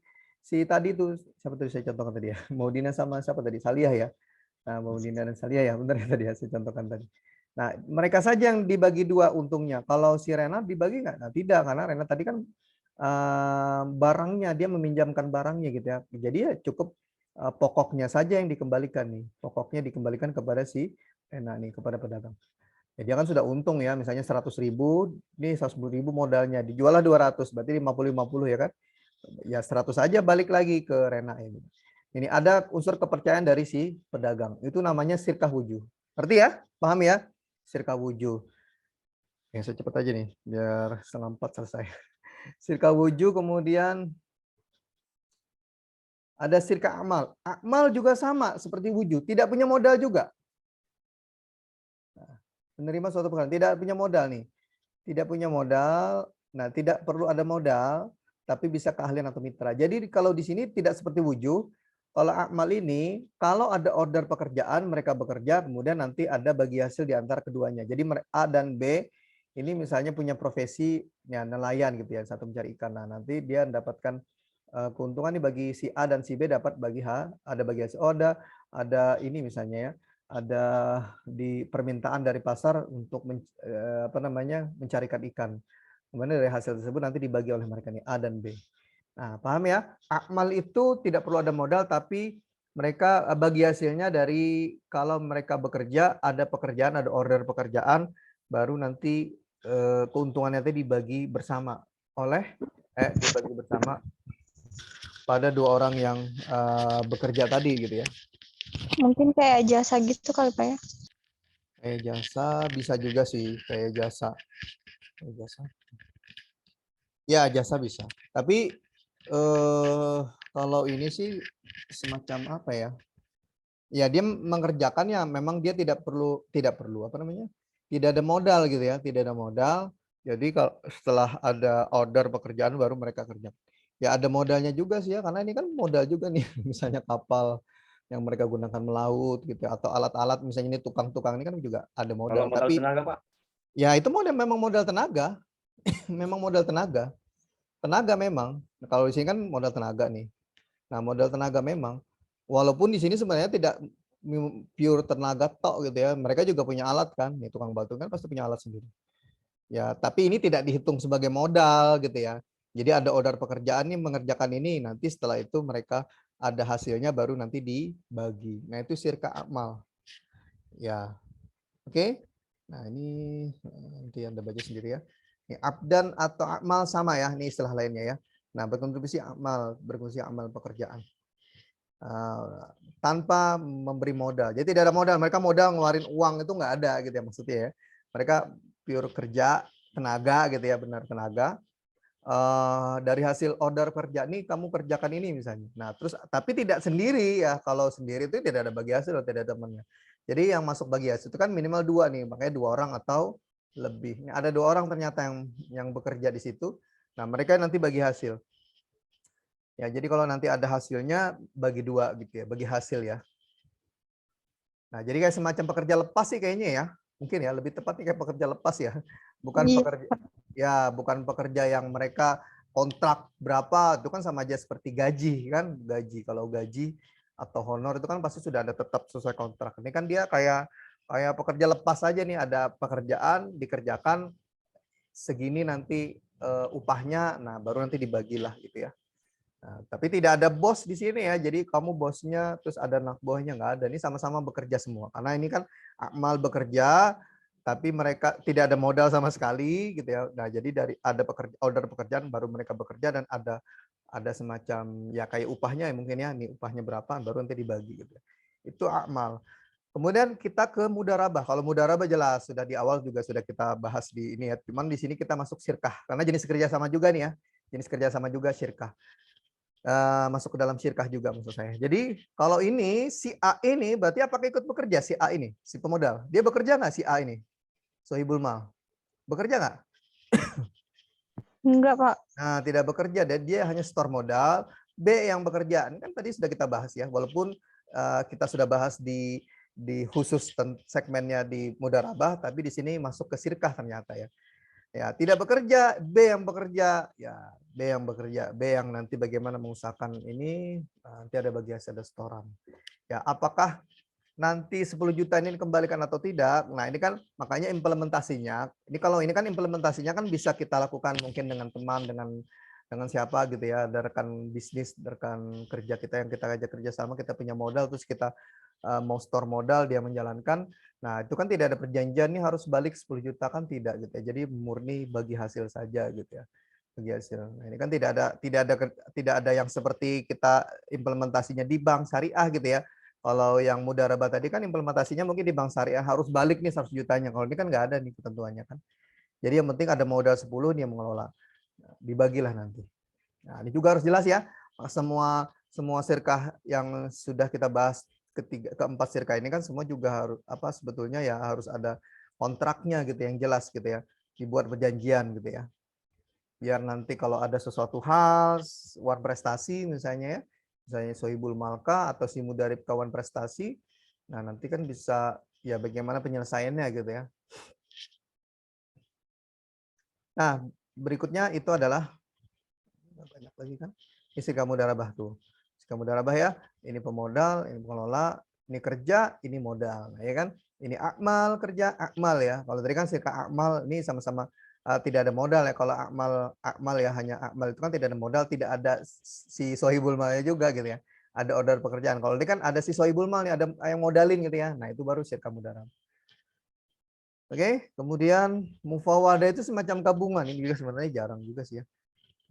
tadi tuh, siapa tadi saya contohkan tadi ya. Maudina sama siapa tadi? Salihah ya. Nah, Maudina dan Salihah ya, benar ya tadi ya saya contohkan tadi. Nah, mereka saja yang dibagi 2 untungnya. Kalau si Rena dibagi nggak? Nah, tidak, karena Rena tadi kan barangnya, dia meminjamkan barangnya gitu ya. Jadi ya cukup pokoknya saja yang dikembalikan nih. Pokoknya dikembalikan kepada si Rena nih, kepada pedagang. Ya, dia kan sudah untung ya, misalnya 100.000, ini 110.000 modalnya, dijuallah 200, berarti 50-50 ya kan. Ya 100 saja balik lagi ke Rena ini. Ini ada unsur kepercayaan dari si pedagang. Itu namanya sirkah wujuh. Ngerti ya? Paham ya? Sirkah wujuh. Ya, saya cepat aja nih, biar 3:30 selesai. Sirkah wujuh, kemudian ada sirkah amal. Amal juga sama seperti wujuh, tidak punya modal juga. Nah, menerima suatu pekerjaan, tidak punya modal nih. Tidak punya modal, nah tidak perlu ada modal, tapi bisa keahlian atau mitra. Jadi kalau di sini tidak seperti wujuh, kalau amal ini, kalau ada order pekerjaan, mereka bekerja, kemudian nanti ada bagi hasil di antara keduanya. Jadi A dan B ini misalnya punya profesi ya, nelayan gitu ya, satu mencari ikan. Nah, nanti dia mendapatkan keuntungan nih bagi si A dan si B dapat bagi ada bagi hasil. Oh, ada ini misalnya ya, ada di permintaan dari pasar untuk mencarikan ikan. Kemudian dari hasil tersebut nanti dibagi oleh mereka nih A dan B. Nah, paham ya? Akmal itu tidak perlu ada modal, tapi mereka bagi hasilnya dari kalau mereka bekerja, ada pekerjaan, ada order pekerjaan, baru nanti keuntungannya itu dibagi bersama dibagi bersama pada 2 orang yang bekerja tadi gitu ya. Mungkin kayak jasa gitu kali Pak ya. Kayak jasa bisa juga sih, kayak jasa. Ya, jasa bisa. Tapi kalau ini sih semacam apa ya? Ya, dia mengerjakan ya memang dia tidak perlu apa namanya? Tidak ada modal gitu ya, tidak ada modal. Jadi kalau setelah ada order pekerjaan baru mereka kerja. Ya ada modalnya juga sih ya, karena ini kan modal juga nih, misalnya kapal yang mereka gunakan melaut gitu ya, atau alat-alat misalnya ini tukang-tukang ini kan juga ada Kalau modal. modal Tapi tenaga, Pak? ya itu memang modal tenaga, memang modal tenaga. Tenaga memang. Kalau di sini kan modal tenaga nih. Nah, modal tenaga memang. Walaupun di sini sebenarnya tidak pure tenaga tok gitu ya. Mereka juga punya alat kan. Nih tukang batu kan pasti punya alat sendiri. Ya, tapi ini tidak dihitung sebagai modal gitu ya. Jadi ada order pekerjaan nih mengerjakan ini, nanti setelah itu mereka ada hasilnya baru nanti dibagi. Nah, itu sirka akmal. Ya, oke. Nah, ini nanti Anda baca sendiri ya. Ini abdan atau akmal sama ya, ini istilah lainnya ya. Nah, berkontribusi amal pekerjaan. Tanpa memberi modal. Jadi tidak ada modal. Mereka modal ngeluarin uang itu nggak ada gitu ya maksudnya ya. Mereka pure kerja, tenaga gitu ya, benar tenaga. Dari hasil order kerja nih kamu kerjakan ini misalnya. Nah, terus tapi tidak sendiri ya. Kalau sendiri itu tidak ada bagi hasil atau tidak ada temannya. Jadi yang masuk bagi hasil itu kan minimal 2 nih, makanya 2 orang atau lebih. Ini ada 2 orang ternyata yang bekerja di situ. Nah, mereka nanti bagi hasil. Ya, jadi kalau nanti ada hasilnya bagi 2 gitu ya, bagi hasil ya. Nah, jadi kayak semacam pekerja lepas sih kayaknya ya. Mungkin ya lebih tepatnya kayak pekerja lepas ya. Bukan Iya. pekerja ya, bukan pekerja yang mereka kontrak berapa, itu kan sama aja seperti gaji kan, gaji. Kalau gaji atau honor itu kan pasti sudah ada tetap sesuai kontrak. Ini kan dia kayak pekerja lepas aja nih, ada pekerjaan dikerjakan segini nanti upahnya, nah baru nanti dibagilah gitu ya. Nah, tapi tidak ada bos di sini ya. Jadi kamu bosnya terus ada anak buahnya, nggak ada. Ini sama-sama bekerja semua. Karena ini kan akmal bekerja, tapi mereka tidak ada modal sama sekali gitu ya. Nah, jadi dari ada order pekerjaan baru mereka bekerja dan ada semacam ya kayak upahnya ya mungkin ya. Ini upahnya berapa baru nanti dibagi gitu. Itu akmal. Kemudian kita ke mudarabah. Kalau mudarabah jelas sudah di awal juga sudah kita bahas di ini ya. Cuman di sini kita masuk syirkah karena jenis kerjasama juga nih ya. Jenis kerjasama juga syirkah. Masuk ke dalam syirkah juga maksud saya. Jadi kalau ini si A ini berarti apakah ikut bekerja si A ini, si pemodal? Dia bekerja nggak si A ini? Sohibul mal. Bekerja nggak? Enggak, Pak. Nah, tidak bekerja dan dia hanya store modal. B yang bekerja. Ini kan tadi sudah kita bahas ya, walaupun kita sudah bahas di khusus segmennya di mudarabah, tapi di sini masuk ke syirkah ternyata ya. Ya, tidak bekerja, B yang bekerja. Ya, B yang bekerja, B yang nanti bagaimana mengusahakan ini, nanti ada bagi hasil ada setoran. Ya, apakah nanti 10 juta ini dikembalikan atau tidak? Nah, ini kan makanya implementasinya. Ini kalau ini kan implementasinya kan bisa kita lakukan mungkin dengan teman, dengan siapa gitu ya, ada rekan bisnis, rekan kerja kita yang kita ajak kerja sama, kita punya modal, terus kita mau store modal, dia menjalankan. Nah, itu kan tidak ada perjanjian nih harus balik 10 juta kan tidak gitu ya. Jadi murni bagi hasil saja gitu ya. Bagi hasil. Nah, ini kan tidak ada yang seperti kita implementasinya di bank syariah gitu ya. Kalau yang mudarabah tadi kan implementasinya mungkin di bank syariah harus balik nih 100 jutanya. Kalau ini kan nggak ada nih ketentuannya kan. Jadi yang penting ada modal 10 nih yang mengelola. Nah, dibagilah nanti. Nah, ini juga harus jelas ya. Semua sirkah yang sudah kita bahas keempat sirkah ini kan semua juga harus sebetulnya ya harus ada kontraknya gitu yang jelas gitu ya. Dibuat perjanjian gitu ya. Biar nanti kalau ada sesuatu hal, war prestasi misalnya ya, misalnya Sohibul Malka atau si Mudarib kawan prestasi, nah nanti kan bisa ya bagaimana penyelesaiannya gitu ya. Nah, berikutnya itu adalah banyak lagi kan. Isi kamu darabah tuh. Isi kamu darabah ya, ini pemodal, ini pengelola, ini kerja, ini modal. Nah, ya kan? Ini akmal kerja, akmal ya. Kalau tadi kan sirka akmal ini sama-sama tidak ada modal ya. Kalau akmal ya hanya akmal itu kan tidak ada modal, tidak ada si sohibul malnya juga gitu ya. Ada order pekerjaan. Kalau ini kan ada si sohibul mal nih, ada yang modalin gitu ya. Nah, itu baru sirka mudarabah. Oke, kemudian mufawadah itu semacam gabungan. Ini juga sebenarnya jarang juga sih ya.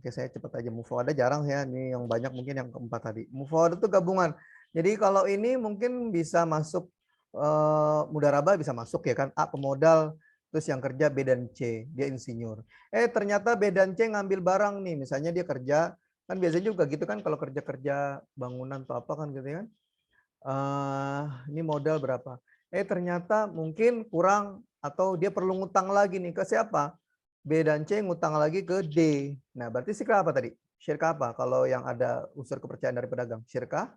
Oke, saya cepat aja. Mufawadah jarang ya. Ini yang banyak mungkin yang keempat tadi. Mufawadah itu gabungan. Jadi kalau ini mungkin bisa masuk mudarabah bisa masuk ya kan. A pemodal, terus yang kerja B dan C, dia insinyur. Ternyata B dan C ngambil barang nih. Misalnya dia kerja, kan biasanya juga gitu kan kalau kerja-kerja bangunan atau apa kan gitu kan. Ini modal berapa? Ternyata mungkin kurang atau dia perlu ngutang lagi nih ke siapa? B dan C ngutang lagi ke D. Nah, berarti syirkah apa tadi? Syirkah apa? Kalau yang ada unsur kepercayaan dari pedagang. Syirkah,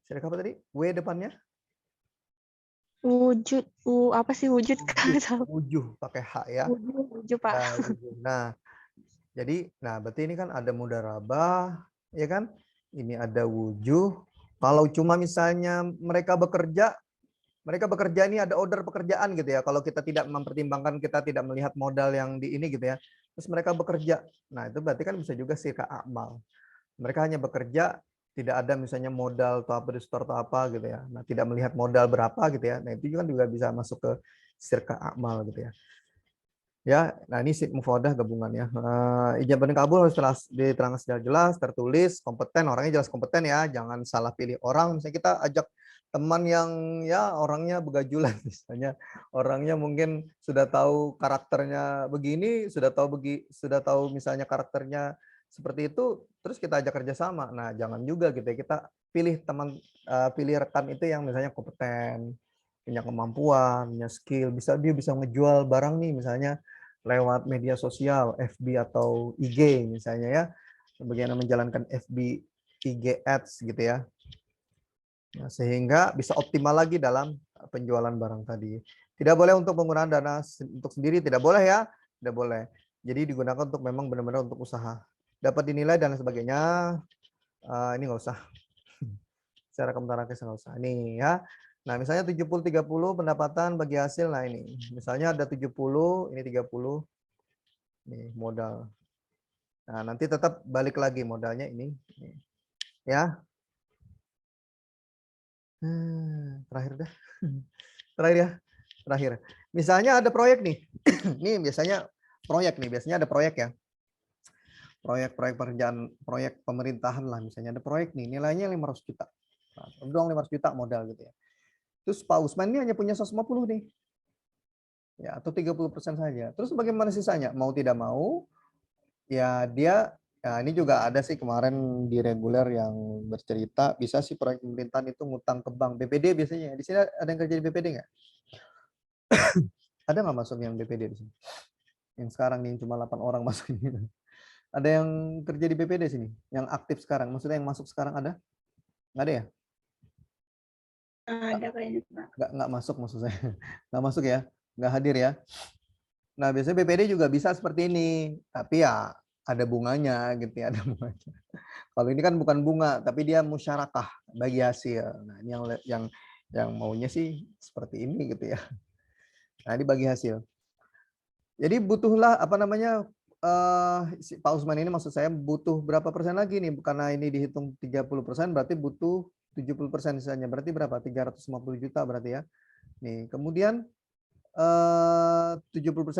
syirkah apa tadi? W depannya? Wujud, apa sih wujud? Wujuh pakai H ya. Wujud, Pak. Ya, nah, jadi berarti ini kan ada mudarabah, ya kan? Ini ada wujuh. Kalau cuma misalnya mereka bekerja mereka bekerja ini ada order pekerjaan gitu ya. Kalau kita tidak mempertimbangkan, kita tidak melihat modal yang di ini gitu ya. Terus mereka bekerja. Nah, itu berarti kan bisa juga sirka amal. Mereka hanya bekerja, tidak ada misalnya modal atau apa di store atau apa gitu ya. Nah, tidak melihat modal berapa gitu ya. Nah, itu kan juga bisa masuk ke sirka amal gitu ya. Ya, nah ini mufawadah gabungan ya. Ijab dan kabul harus diterangkan secara jelas, tertulis, kompeten, orangnya jelas kompeten ya, jangan salah pilih orang. Misalnya kita ajak teman yang ya orangnya begajulan misalnya, orangnya mungkin sudah tahu karakternya begini, sudah tahu misalnya karakternya seperti itu, terus kita ajak kerjasama. Nah, jangan juga gitu ya, kita pilih teman, pilih rekan itu yang misalnya kompeten, punya kemampuan, punya skill, dia bisa ngejual barang nih misalnya lewat media sosial, FB atau IG misalnya ya, bagaimana menjalankan FB, IG Ads gitu ya. Nah, sehingga bisa optimal lagi dalam penjualan barang tadi. Tidak boleh untuk penggunaan dana untuk sendiri, tidak boleh ya, tidak boleh. Jadi digunakan untuk memang benar-benar untuk usaha. Dapat dinilai dan sebagainya, ini nggak usah. Secara komentar nggak usah. Nih ya. Nah, misalnya 70-30 pendapatan bagi hasil. Nah, ini. Misalnya ada 70, ini 30. Nih, modal. Nah, nanti tetap balik lagi modalnya ini. Ya. Terakhir dah. Terakhir ya. Terakhir. Misalnya ada proyek nih. Nih biasanya proyek nih. Biasanya ada proyek ya. Proyek-proyek pekerjaan, proyek pemerintahan lah. Misalnya ada proyek nih. Nilainya 500 juta. Nah, doang 500 juta modal gitu ya. Terus Pak Usman ini hanya punya 150 nih. Ya, atau 30% saja. Terus bagaimana sisanya? Mau tidak mau, ya dia, ya ini juga ada sih kemarin di reguler yang bercerita, bisa sih proyek pemerintahan itu ngutang ke bank. BPD biasanya. Di sini ada yang kerja di BPD nggak? Ada nggak masuk yang BPD di sini? Yang sekarang nih cuma 8 orang masuk ini. Ada yang kerja di BPD sini? Yang aktif sekarang? Maksudnya yang masuk sekarang ada? Nggak ada ya? Ada kayaknya, Pak. Nggak masuk maksud saya. Nggak masuk ya? Nggak hadir ya? Nah, biasanya BPD juga bisa seperti ini, tapi ya ada bunganya gitu ya, ada bunganya. Kalau ini kan bukan bunga, tapi dia musyarakah bagi hasil. Nah, ini yang maunya sih seperti ini gitu ya. Nah, ini bagi hasil. Jadi butuhlah apa namanya si Pak Usman ini maksud saya butuh berapa persen lagi nih? Karena ini dihitung 30% berarti butuh 70% sisanya. Berarti berapa? 350 juta berarti ya. Nih, kemudian 70%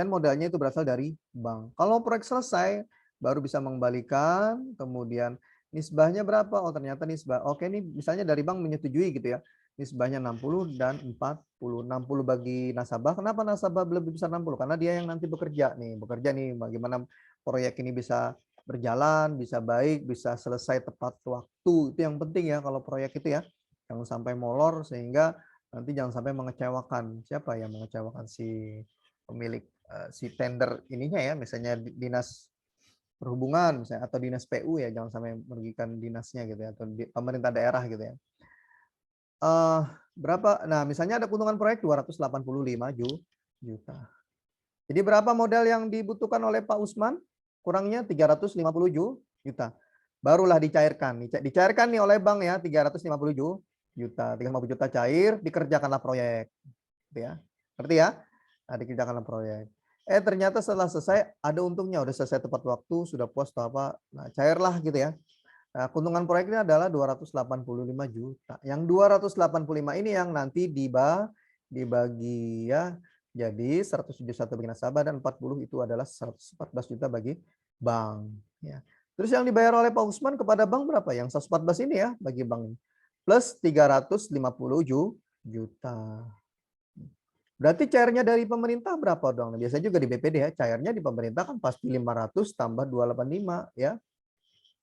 modalnya itu berasal dari bank. Kalau proyek selesai, baru bisa mengembalikan, kemudian nisbahnya berapa? Oh ternyata nisbah. Oke ini misalnya dari bank menyetujui gitu ya. Nisbahnya 60 dan 40. 60 bagi nasabah. Kenapa nasabah lebih besar 60? Karena dia yang nanti bekerja nih bagaimana proyek ini bisa berjalan, bisa baik, bisa selesai tepat waktu. Itu yang penting ya kalau proyek itu ya. Jangan sampai molor sehingga nanti jangan sampai mengecewakan. Siapa yang mengecewakan? Si pemilik, si tender ininya ya, misalnya dinas perhubungan misalnya atau dinas PU ya, jangan sampai merugikan dinasnya gitu ya, atau pemerintah daerah gitu ya. Berapa? Nah, misalnya ada keuntungan proyek 285 juta. Jadi berapa modal yang dibutuhkan oleh Pak Usman? Kurangnya 350 juta. Barulah dicairkan. Dicairkan nih oleh bank ya, 350 juta. 350 juta cair, dikerjakanlah proyek. Gitu ya. Ngerti ya? Nah, dikerjakanlah proyek. Ternyata setelah selesai ada untungnya, udah selesai tepat waktu, sudah puas atau apa. Nah, cairlah gitu ya. Nah, keuntungan proyeknya adalah 285 juta. Yang 285 ini yang nanti dibagi ya, jadi 171 bagi nasabah dan 40 itu adalah 114 juta bagi bank. Ya. Terus yang dibayar oleh Pak Usman kepada bank berapa? Yang 114 ini ya bagi bank. Plus 350 juta. Berarti cairnya dari pemerintah berapa dong? Biasanya juga di BPD ya, cairnya di pemerintah kan pasti 500 tambah 285 ya.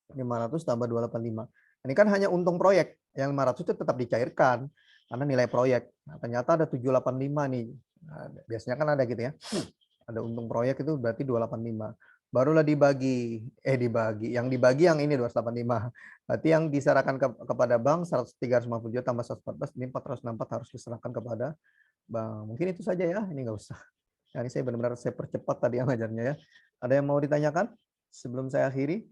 500 tambah 285. Ini kan hanya untung proyek. Yang 500 itu tetap dicairkan karena nilai proyek. Nah, ternyata ada 785 nih. Nah, biasanya kan ada gitu ya. Ada untung proyek itu berarti 285. Barulah dibagi. Yang dibagi yang ini 285. Berarti yang diserahkan kepada bank 350 juta tambah 114, ini 464 harus diserahkan kepada bank. Mungkin itu saja ya, ini nggak usah. Nah, ini saya benar-benar saya percepat tadi ngajarnya ya. Ada yang mau ditanyakan sebelum saya akhiri?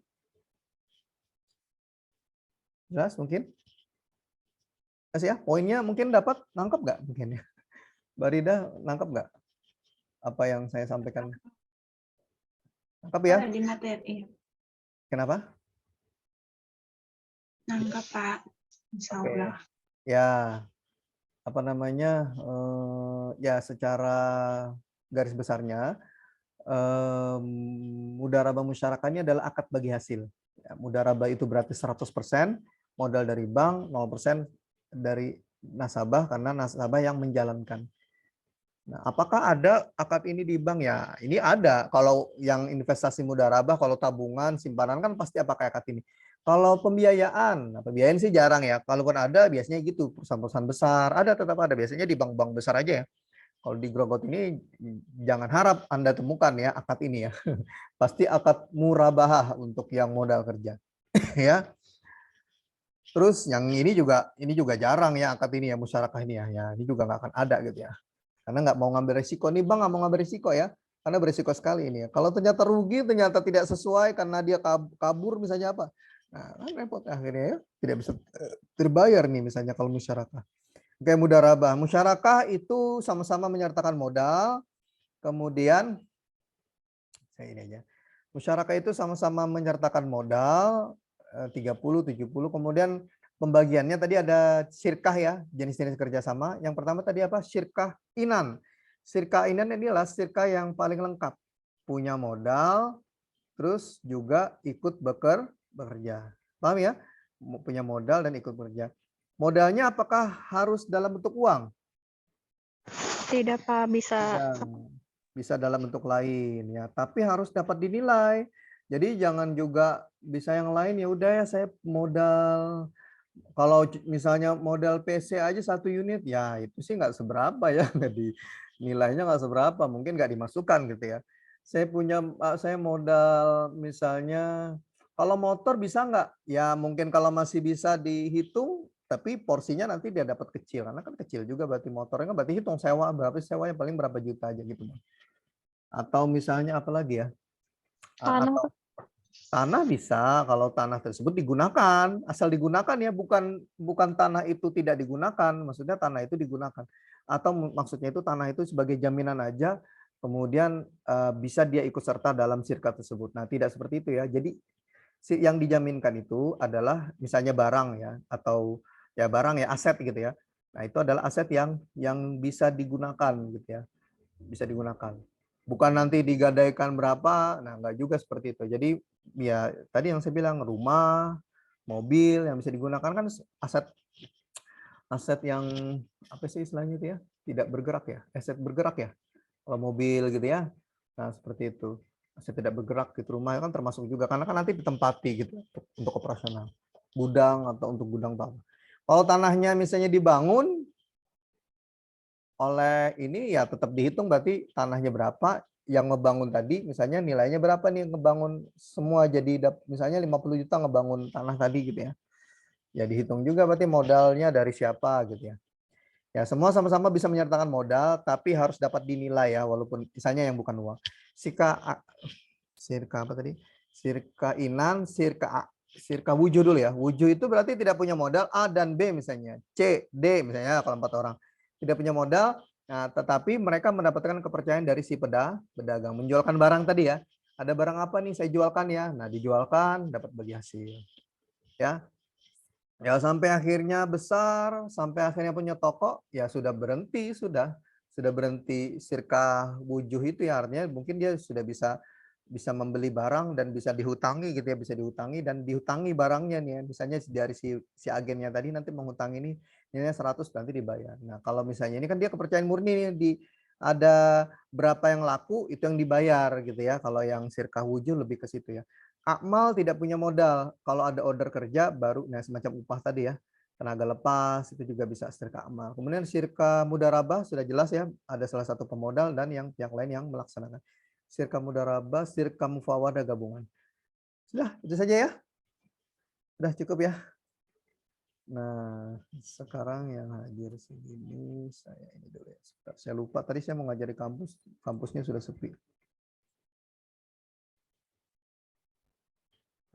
Jelas mungkin? Kasih ya, poinnya mungkin dapat, nangkep nggak mungkin ya? Mbak Rida, nangkep nggak apa yang saya sampaikan? Nangkep ya? Di materi. Kenapa? Nangkap, Pak. Insya Oke. Allah. Ya, apa namanya? Ya secara garis besarnya, mudharabah musyarakah ini adalah akad bagi hasil. Ya, mudharabah itu berarti 100% modal dari bank, 0% dari nasabah karena nasabah yang menjalankan. Nah, apakah ada akad ini di bank ya? Ini ada. Kalau yang investasi mudharabah, kalau tabungan, simpanan kan pasti pakai akad ini. Kalau pembiayaan, nah pembiayaan sih jarang ya. Kalaupun ada, biasanya gitu perusahaan-perusahaan besar ada, tetap ada. Biasanya di bank-bank besar aja ya. Kalau di Grogot ini jangan harap Anda temukan ya akad ini ya. Pasti akad murabahah untuk yang modal kerja ya. Terus yang ini juga jarang ya akad ini ya musyarakah ini ya. Ya ini juga nggak akan ada gitu ya. Karena nggak mau ngambil resiko nih bang, nggak mau ngambil resiko ya. Karena beresiko sekali ini ya. Kalau ternyata rugi, ternyata tidak sesuai karena dia kabur misalnya apa. Nah, kan repot akhirnya ya. Tidak bisa terbayar nih misalnya kalau musyarakah. Oke, mudharabah. Musyarakah itu sama-sama menyertakan modal. Kemudian saya ini aja. Musyarakah itu sama-sama menyertakan modal 30, 70. Kemudian pembagiannya tadi ada syirkah ya, jenis-jenis kerjasama. Yang pertama tadi apa? Syirkah inan. Syirkah inan ini adalah syirkah yang paling lengkap. Punya modal, terus juga ikut bekerja. Paham ya? Punya modal dan ikut bekerja. Modalnya apakah harus dalam bentuk uang? Tidak, Pak. Bisa. Tidak. Bisa dalam bentuk lain ya, tapi harus dapat dinilai. Jadi jangan juga bisa yang lain ya udah ya saya modal, kalau misalnya modal PC aja 1 unit ya itu sih nggak seberapa ya, nggak di nilainya nggak seberapa, mungkin nggak dimasukkan gitu ya. Saya modal misalnya kalau motor bisa nggak? Ya mungkin kalau masih bisa dihitung, tapi porsinya nanti dia dapat kecil karena kan kecil juga berarti motornya kan, berarti hitung sewa berapa, sewanya paling berapa juta aja gitu. Atau misalnya apa lagi ya? Tanah, Atau Pak. tanah bisa kalau tanah tersebut digunakan, asal digunakan ya, bukan bukan tanah itu tidak digunakan, maksudnya tanah itu digunakan. Atau maksudnya itu tanah itu sebagai jaminan aja, kemudian bisa dia ikut serta dalam sirka tersebut. Nah, tidak seperti itu ya. Jadi yang dijaminkan itu adalah misalnya barang ya, atau ya barang ya aset gitu ya. Nah, itu adalah aset yang bisa digunakan gitu ya, bisa digunakan. Bukan nanti digadaikan berapa, nah enggak juga seperti itu. Jadi ya tadi yang saya bilang rumah, mobil yang bisa digunakan kan aset aset yang apa sih istilahnya itu ya? Tidak bergerak ya, aset bergerak ya. Kalau mobil gitu ya. Nah, seperti itu. Aset tidak bergerak gitu, rumah kan termasuk juga karena kan nanti ditempati gitu untuk operasional. Gudang atau untuk gudang tanah. Kalau tanahnya misalnya dibangun oleh ini ya tetap dihitung berarti tanahnya berapa, yang ngebangun tadi misalnya nilainya berapa nih ngebangun semua, jadi misalnya 50 juta ngebangun tanah tadi gitu ya. Ya dihitung juga berarti modalnya dari siapa gitu ya. Ya semua sama-sama bisa menyertakan modal tapi harus dapat dinilai ya walaupun misalnya yang bukan uang. Sirka apa tadi? Sirka inan, sirka wujud dulu ya. Wujud itu berarti tidak punya modal A dan B misalnya. C, D misalnya kalau 4 orang. Tidak punya modal, nah tetapi mereka mendapatkan kepercayaan dari si pedagang. Menjualkan barang tadi ya. Ada barang apa nih saya jualkan ya. Nah, dijualkan dapat bagi hasil. Ya. Ya sampai akhirnya besar, sampai akhirnya punya toko, ya sudah berhenti, sudah berhenti sirka wujuh itu ya, artinya mungkin dia sudah bisa membeli barang dan bisa dihutangi gitu ya, bisa dihutangi dan dihutangi barangnya nih ya. Misalnya dari si agennya tadi nanti menghutangi ini nilainya 100 nanti dibayar. Nah, kalau misalnya ini kan dia kepercayaan murni nih, ada berapa yang laku itu yang dibayar gitu ya. Kalau yang sirka wujuh lebih ke situ ya. Akmal tidak punya modal. Kalau ada order kerja baru, nah semacam upah tadi ya, tenaga lepas itu juga bisa sirka akmal. Kemudian sirka mudharabah sudah jelas ya, ada salah satu pemodal dan yang pihak lain yang melaksanakan. Sirka mudharabah, sirka mufawadah gabungan. Sudah, itu saja ya. Sudah cukup ya. Nah, sekarang yang hadir segini saya ini dulu ya. Saya lupa tadi saya mau ngajar di kampus, kampusnya sudah sepi.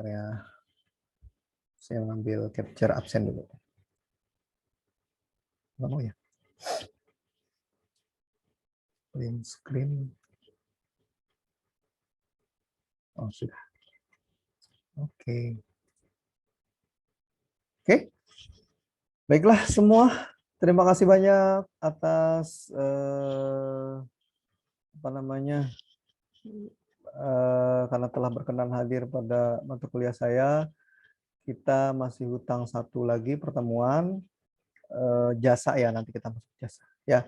Ya, saya mengambil capture absen dulu. Nggak mau ya? Print screen. Oh, sudah. Oke. Oke. Baiklah semua. Terima kasih banyak atas apa namanya? Karena telah berkenan hadir pada mata kuliah saya. Kita masih hutang satu lagi pertemuan jasa ya, nanti kita masuk jasa ya.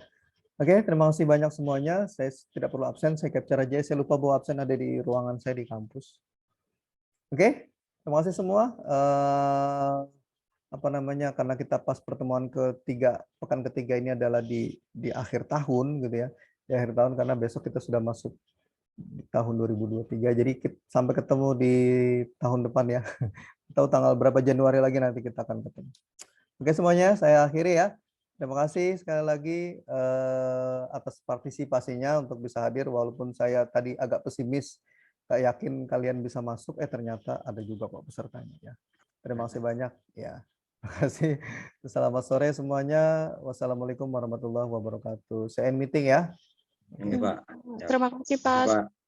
Oke, terima kasih banyak semuanya. Saya tidak perlu absen, saya capture aja. Saya lupa bawa absen ada di ruangan saya di kampus. Oke, terima kasih semua. Apa namanya, karena kita pas pertemuan ketiga, pekan ketiga ini adalah di akhir tahun gitu ya. Di akhir tahun karena besok kita sudah masuk di tahun 2023. Jadi sampai ketemu di tahun depan ya. Tahu tanggal berapa Januari lagi nanti kita akan ketemu. Oke semuanya, saya akhiri ya. Terima kasih sekali lagi atas partisipasinya untuk bisa hadir walaupun saya tadi agak pesimis, gak yakin kalian bisa masuk, ternyata ada juga kok pesertanya ya. Terima kasih banyak ya. Terima kasih. Selamat sore semuanya. Wassalamualaikum warahmatullahi wabarakatuh. Saya end meeting ya. Ini Pak. Terima kasih Pak.